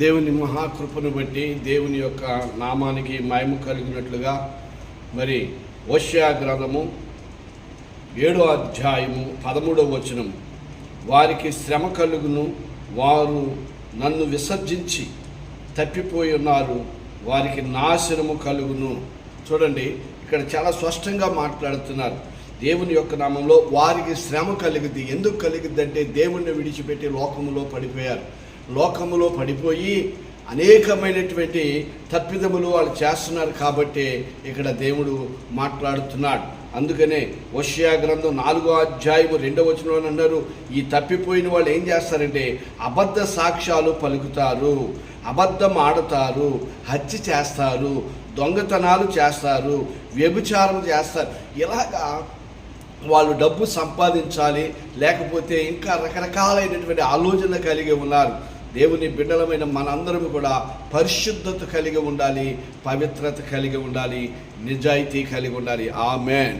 దేవుని మహాకృపను బట్టి దేవుని యొక్క నామానికి మహిమ కలిగినట్లుగా మరి హోషేయ గ్రంథము 7వ అధ్యాయము 13వ వచనం, వారికి శ్రమ కలుగును, వారు నన్ను విసర్జించి తప్పిపోయి ఉన్నారు, వారికి నాశనము కలుగును. చూడండి, ఇక్కడ చాలా స్పష్టంగా మాట్లాడుతున్నారు. దేవుని యొక్క నామంలో వారికి శ్రమ కలిగింది. ఎందుకు కలిగింది అంటే దేవుణ్ణి విడిచిపెట్టి లోకములో పడిపోయారు. లోకములో పడిపోయి అనేకమైనటువంటి తప్పిదములు వాళ్ళు చేస్తున్నారు కాబట్టి ఇక్కడ దేవుడు మాట్లాడుతున్నాడు. అందుకనే హోషేయ గ్రంథం 4వ అధ్యాయము 2వ వచనంలో అన్నారు, ఈ తప్పిపోయిన వాళ్ళు ఏం చేస్తారంటే అబద్ధ సాక్ష్యాలు పలుకుతారు, అబద్ధం ఆడతారు, హత్య చేస్తారు, దొంగతనాలు చేస్తారు, వ్యభిచారం చేస్తారు. ఇలాగా వాళ్ళు డబ్బు సంపాదించాలి, లేకపోతే ఇంకా రకరకాలైనటువంటి ఆలోచన కలిగి ఉన్నారు. దేవుని బిడ్డలమైన మనందరం కూడా పరిశుద్ధత కలిగి ఉండాలి, పవిత్రత కలిగి ఉండాలి, నిజాయితీ కలిగి ఉండాలి. ఆమేన్.